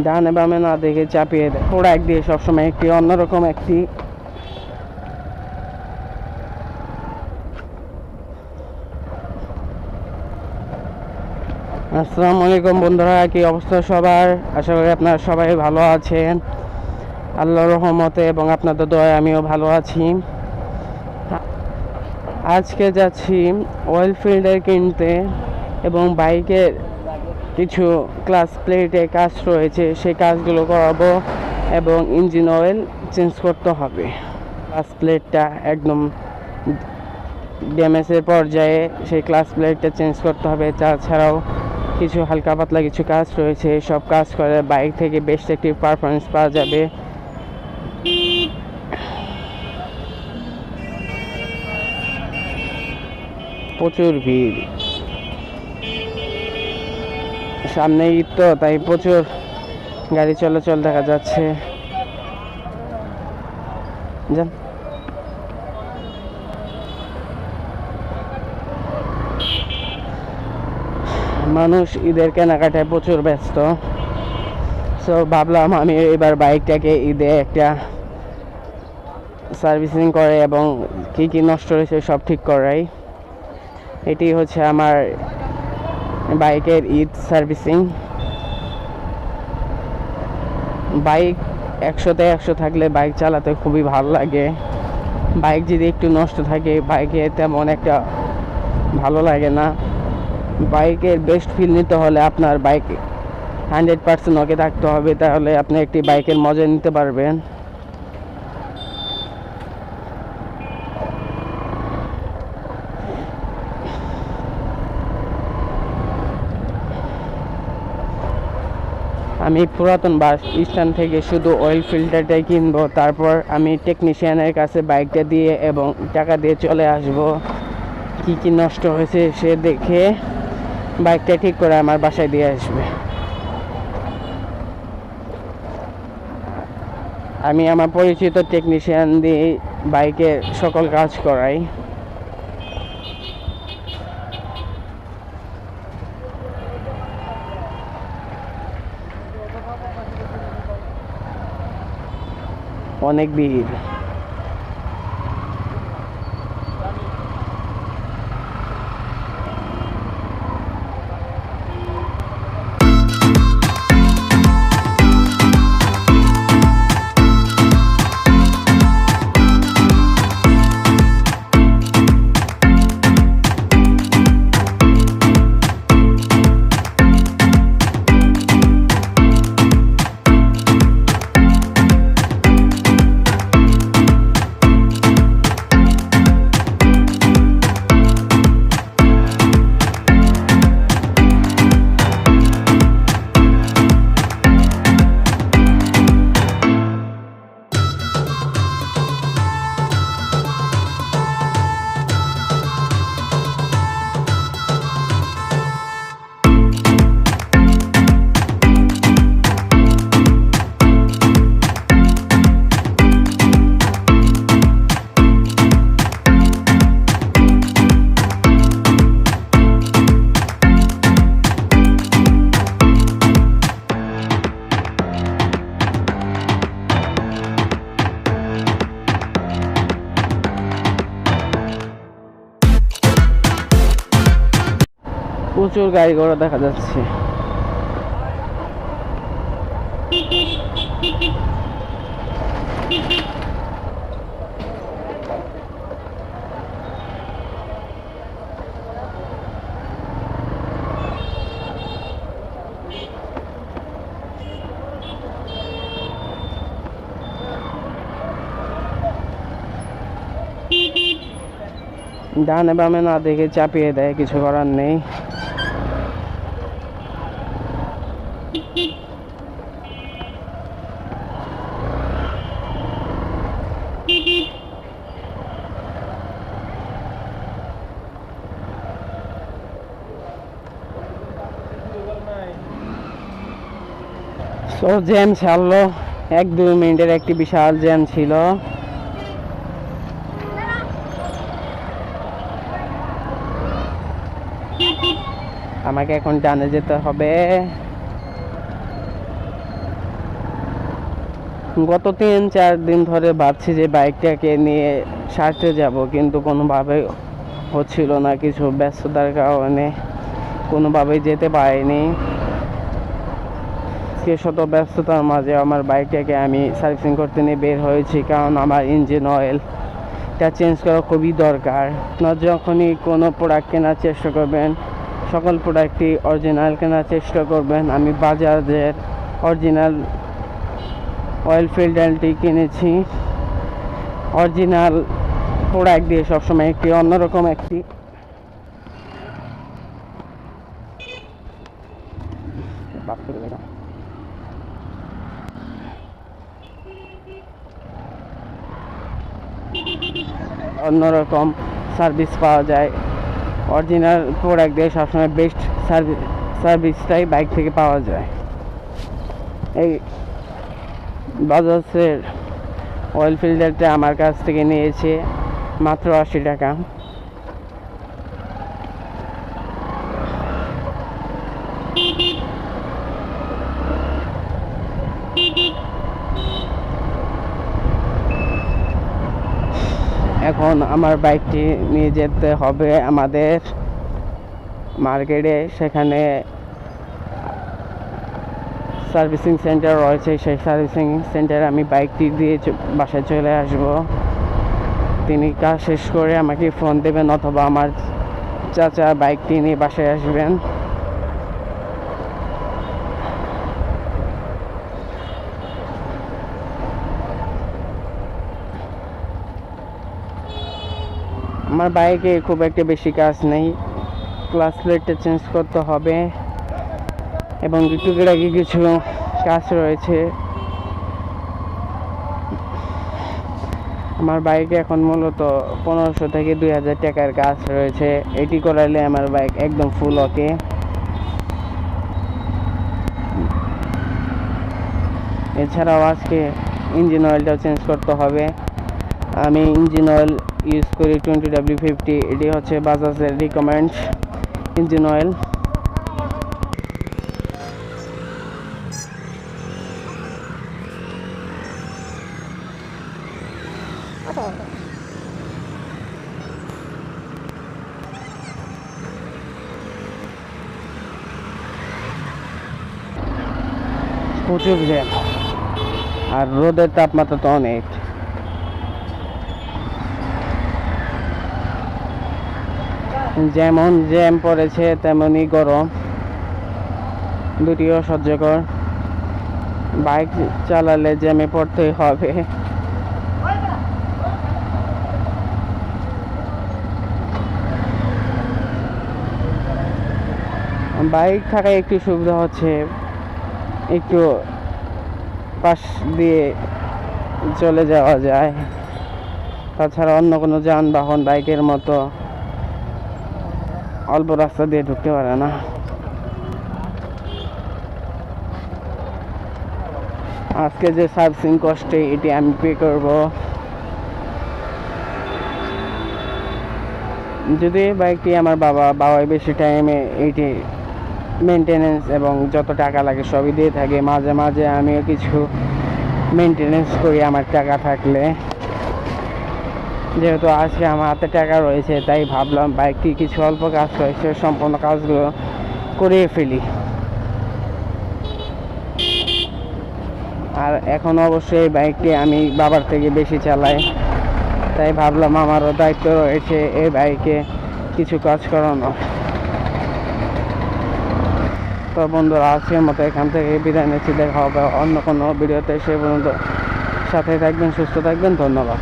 ডানে বামে না দেখে চাপিয়ে দেয়। প্রোডাক্ট দিয়ে সবসময় একটি অন্যরকম একটি আসসালামু আলাইকুম বন্ধুরা, কি অবস্থা সবার? আশা করি আপনারা সবাই ভালো আছেন আল্লাহর রহমতে, এবং আপনাদের দয়ায় আমিও ভালো আছি। আজকে যাচ্ছি অয়েল ফিল্টার কিনতে, এবং বাইকের কিছু ক্লাস প্লেটে কাজ রয়েছে, সেই কাজগুলো করাবো, এবং ইঞ্জিন অয়েল চেঞ্জ করতে হবে। ক্লাস প্লেটটা একদম ড্যামেজের পর্যায়ে, সেই ক্লাস প্লেটটা চেঞ্জ করতে হবে। তাছাড়াও কিছু হালকা পাতলা কিছু কাজ রয়েছে, সব কাজ করে বাইক থেকে বেস্ট একটি পারফরমেন্স পাওয়া যাবে। প্রচুর ভিড়, সামনে ঈদ তো, তাই প্রচুর গাড়ি চলাচল দেখা যাচ্ছে। যান, মানুষ ঈদের কেনাকাটায় প্রচুর ব্যস্ত। সো ভাবলাম আমি এবার বাইকটাকে ঈদে একটা সার্ভিসিং করে এবং কি কি নষ্ট হয়েছে সব ঠিক করাই। এটি হচ্ছে আমার বাইকের ঈদ সার্ভিসিং। বাইক 100তে 100 থাকলে বাইক চালাতে খুবই ভালো লাগে। বাইক যদি একটু নষ্ট থাকে বাইকে তেমন একটা ভালো লাগে না। বাইকের বেস্ট ফিল নিতে হলে আপনার বাইক 100% ওকে থাকতে হবে, তাহলে আপনি একটি বাইকের মজা নিতে পারবেন। আমি পুরাতন বাস স্ট্যান্ড থেকে শুধু অয়েল ফিল্টারটাই কিনবো, তারপর আমি টেকনিশিয়ানের কাছে বাইকটা দিয়ে এবং টাকা দিয়ে চলে আসব। কি কি নষ্ট হয়েছে সে দেখে বাইকটা ঠিক করে আমার বাসায় দিয়ে আসবে। আমি আমার পরিচিত টেকনিশিয়ান দিয়ে বাইকের সকল কাজ করাই। অনেক ভিড়। প্রচুর গাড়ি ঘোড়া দেখা যাচ্ছে। ডানে বামে না দেখে চাপিয়ে দেয়, কিছু করার নেই। তো জ্যাম ছাড়লো, 1-2 মিনিটের একটি বিশাল জ্যাম ছিল। আমাকে এখন ডানে যেতে হবে। গত 3-4 দিন ধরে ভাবছি যে বাইকটাকে নিয়ে সারতে যাব, কিন্তু কোনোভাবে হচ্ছিল না, কিছু ব্যস্ততার কারণে কোনোভাবেই যেতে পারিনি। শত ব্যস্ততার মাঝে আমার বাইকটাকে আমি সার্ভিসিং করতে নিয়ে বের হয়েছি, কারণ আমার ইঞ্জিন অয়েলটা চেঞ্জ করা খুবই দরকার। আপনার যখনই কোনো প্রোডাক্ট কেনার চেষ্টা করবেন, সকল প্রোডাক্টই অরিজিনাল কেনার চেষ্টা করবেন। আমি বাজাজের অরিজিনাল অয়েল ফিল্টারটি কিনেছি। অরিজিনাল প্রোডাক্ট দিয়ে সবসময় একটি অন্যরকম একটি অন্যরকম সার্ভিস পাওয়া যায়। অরিজিনাল প্রোডাক্ট দিয়ে সবসময় বেস্ট সার্ভিসটাই বাইক থেকে পাওয়া যায়। এই বাজাজের অয়েল ফিল্টারটা আমার কাছ থেকে নিয়েছে মাত্র 80 টাকা। এখন আমার বাইকটি নিয়ে যেতে হবে আমাদের মার্কেটে, সেখানে সার্ভিসিং সেন্টার রয়েছে। সেই সার্ভিসিং সেন্টারে আমি বাইকটি দিয়ে বাসায় চলে আসব। তিনি কাজ শেষ করে আমাকে ফোন দেবেন, অথবা আমার চাচা বাইকটি নিয়ে বাসায় আসবেন। আমার বাইকে খুব একটা বেশি কাজ নেই, ক্লাস প্লেটটা চেঞ্জ করতে হবে এবং টুকিটাকি কিছু কাজ রয়েছে। আমার বাইকে এখন মূলত 1500 থেকে 2000 টাকার কাজ রয়েছে। এটি করাইলে আমার বাইক একদম ফুল ওকে। এছাড়াও আজকে ইঞ্জিন অয়েলটাও চেঞ্জ করতে হবে। আমি ইঞ্জিন অয়েল ইউজ করি 20W50। এটি হচ্ছে বাজাজের রিকমেন্ড ইঞ্জিন অয়েল। প্রচুর জ্যাম, আর রোদের তাপমাত্রা তো অনেক। যেমন জ্যাম পড়েছে তেমনই গরম, দুটিও সহ্যকর। বাইক চালালে জ্যামে পড়তেই হবে। বাইক থাকায় একটু সুবিধা হচ্ছে, একটু পাশ দিয়ে চলে যাওয়া যায়। তাছাড়া অন্য কোনো যানবাহন বাইকের মতো অল্প রাস্তা দিয়ে ঢুকতে পারে না। আজকে যে সার্ভিসিং কস্টে এটি আমি পে করব। যদি বাইকটি আমার বাবাই বেশি টাইমে এইটি মেনটেনেন্স এবং যত টাকা লাগে সবই দিয়ে থাকে। মাঝে মাঝে আমিও কিছু মেনটেনেন্স করি আমার টাকা থাকলে। যেহেতু আজকে আমার হাতে টাকা রয়েছে, তাই ভাবলাম বাইকটি কিছু অল্প কাজ রয়েছে, সম্পূর্ণ কাজগুলো করিয়ে ফেলি। আর এখন অবশ্যই বাইকটি আমি বাবার থেকে বেশি চালাই, তাই ভাবলাম আমারও দায়িত্ব রয়েছে এই বাইকে কিছু কাজ করানো। তো বন্ধুরা, আজকের মতো এখান থেকে বিদায় নিচ্ছি। দেখা হবে অন্য কোনো ভিডিওতে। সে পর্যন্ত সাথে থাকবেন, সুস্থ থাকবেন। ধন্যবাদ।